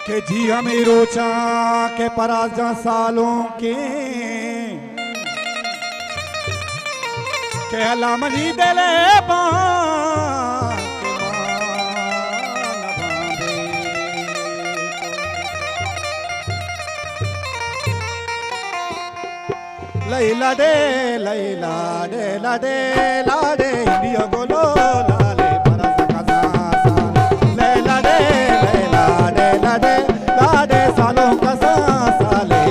के जी हमें रोचा के पराजा सालों के अला मनी दिले लैला दे लाडे इंडिया गोलो लाले परस कसा लैला दे लाडे सालों कसा साले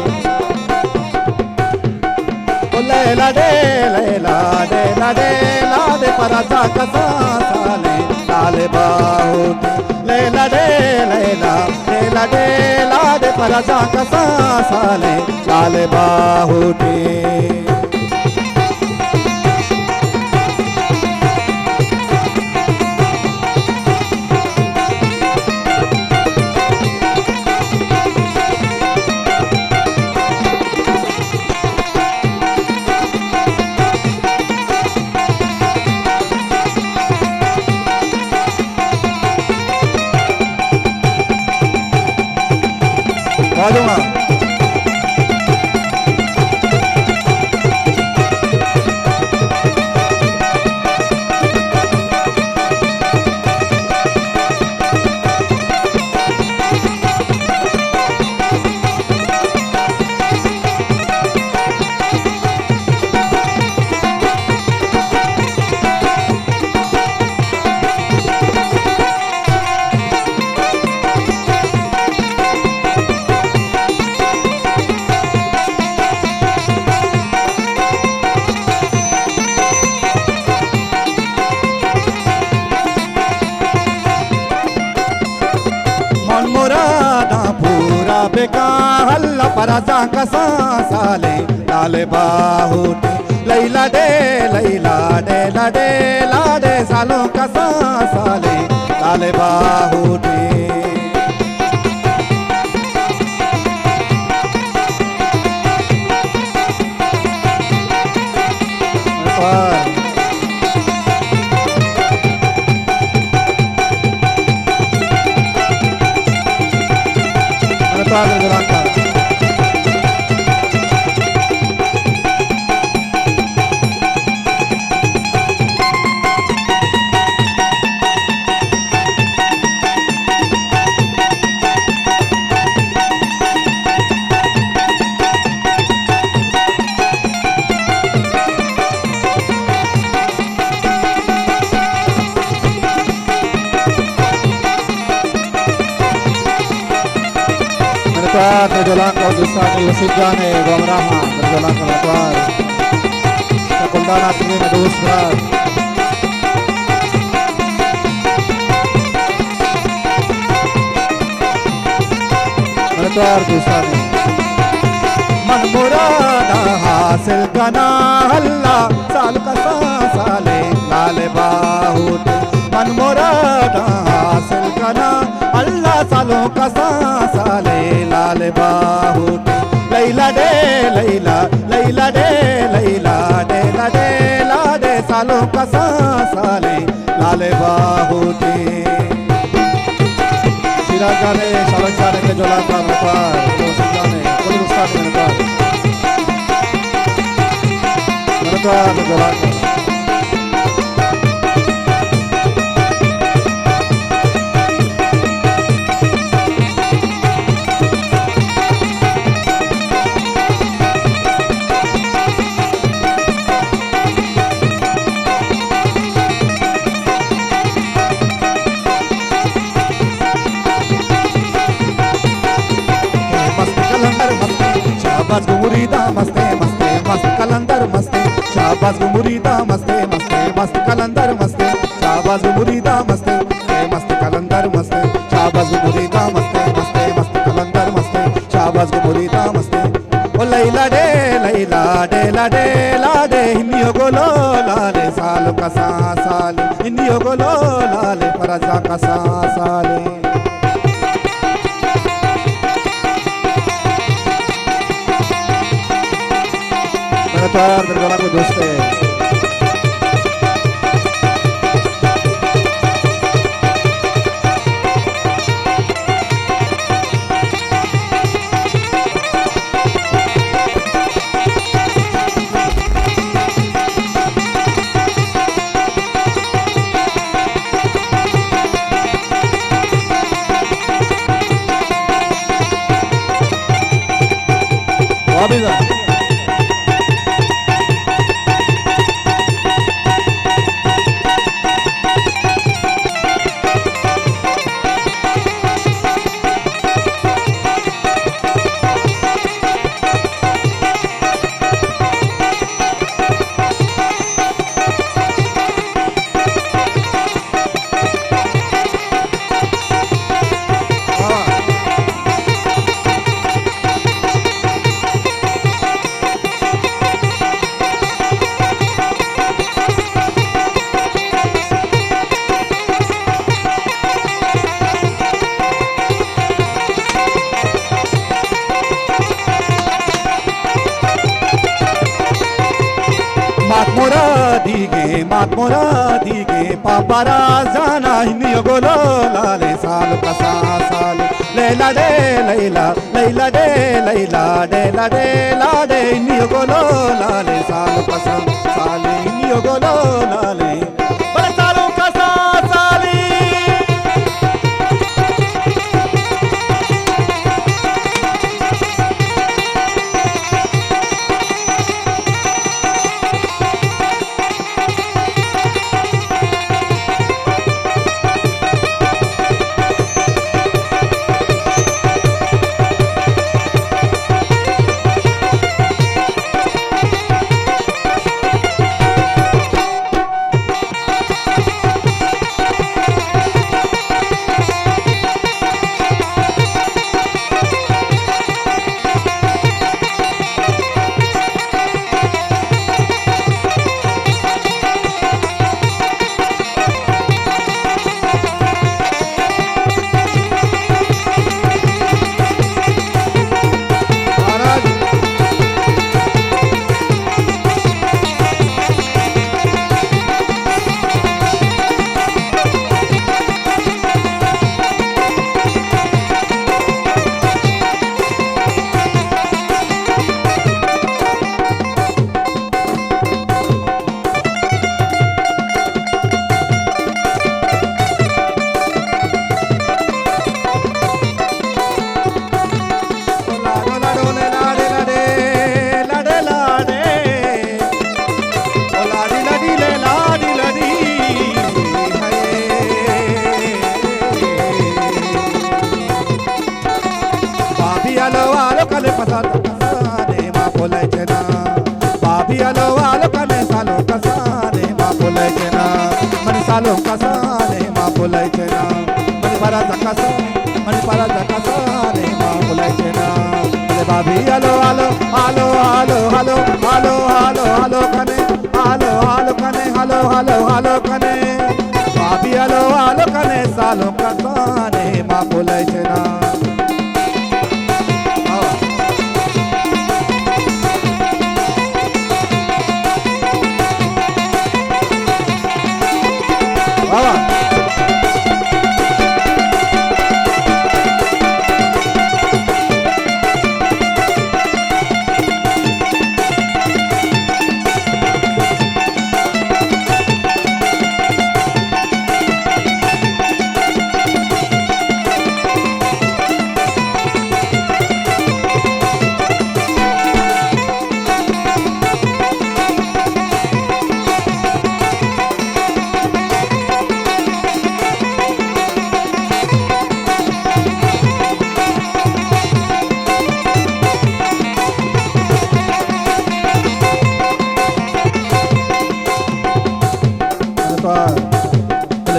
ओ लैला दे लाडे परस कसा साले लाले बाहुट लैला दे लाडे परस कसा साले लाले बाहुटी दूंगा बेका हल्ला पराजा कसा साले लाले बाहुट लैला दे लाडे सालों कसा साले लाले बाहुट berjalan ke Dusan Yusuf Jane Bang Rahma berjalan ke Lapar Sekundana tinggi Medus Berat Bertuar Dusan Man murada hasil kana Allah sal kasa sale lale bahut Man murada hasil kana Allah salon kasa sale लाले बाहुट लैला दे लाडे सालों कसा साले लाले बाहुटी शिरा जाने शालक जाने के जोला का व्यापार दोस्त जाने कोई उसका व्यापार व्यापार जोला का शाबाश गुमुरीदा मस्ते मस्त कलंदर मस्ते शाबाश गुमुरीदा मस्ते मस्त कलंदर मस्ते शाबाश गुमुरीदा मस्ते मस्त कलंदर मस्ते शाबाश गुमुरीदा मस्ते मस्त कलंदर मस्ते शाबाश गुमुरीदा मस्ते ओ लैला दे लाडे हिन्नियो गोलो लाले सालो कसा साले हिन्नियो गोलो लाले परजा कसा साले Betul, bergolaku doste. अभिजान मात मोरा दिगे पापारा जाना हिनियो गोलो लाले साल कसा साल लैला डे लैला लैला डे लैला डे लाडे लाडे हिनियो गोलो लाले साल कसा साल हिनियो गोलो लाले बड़े सालों कसा साली Salon kasane ma polai chena mani para zakasane ma polai chena le babi alo alo alo alo alo alo alo alo kane alo alo kane alo alo alo kane babi alo alo kane salon kasane ma polai chena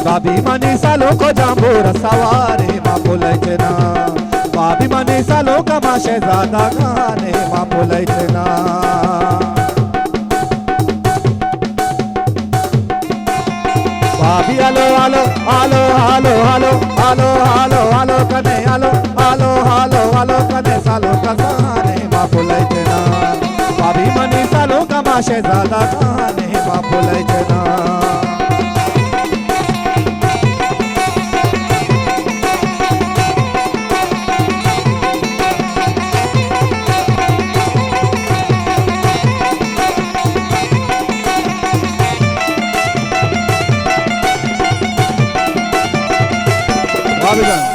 बाबी money सालो को जांबूर सवारे माँ बोले चना बाबी money सालो का माँ शहजादा गाने माँ बोले चना बाबी आलो आलो आलो आलो आलो आलो आलो आलो कने आलो आलो आलो आलो कने सालो का गाने माँ बोले चना बाबी मनी सालो का माँ शहजादा गाने माँ बोले चना Abidjan.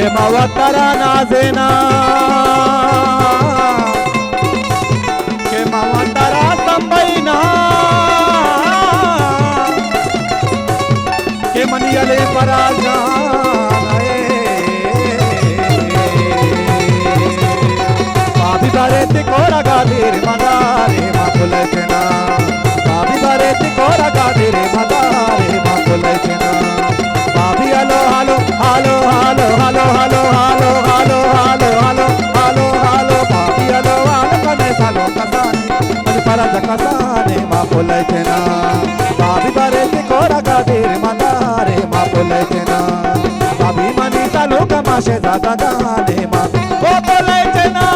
के मावतारा नाजेना के मावतारा संबईना के मनियले पराजान बाबी बारे तिकोरा गादीर मदारे माकुलचना बाबी बारे तिकोरा गादीर मदारे माकुलचना बाबी hello hello hello hello hello hello hello hello hello hello hello hello बाबी हलो हलो कने सालो कसाने मन परा जकसाने माकुलचना बाबी बारे तिकोरा गादीर मदारे माकुलचना बाबी मनी सालो कमाशे दादा दाने माकुलचना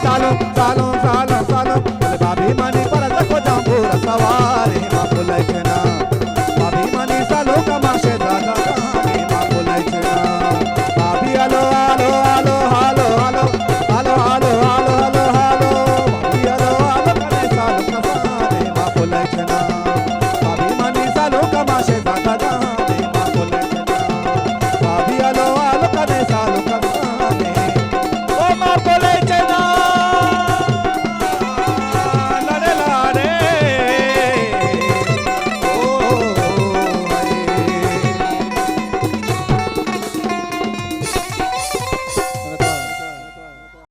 Salud, salud.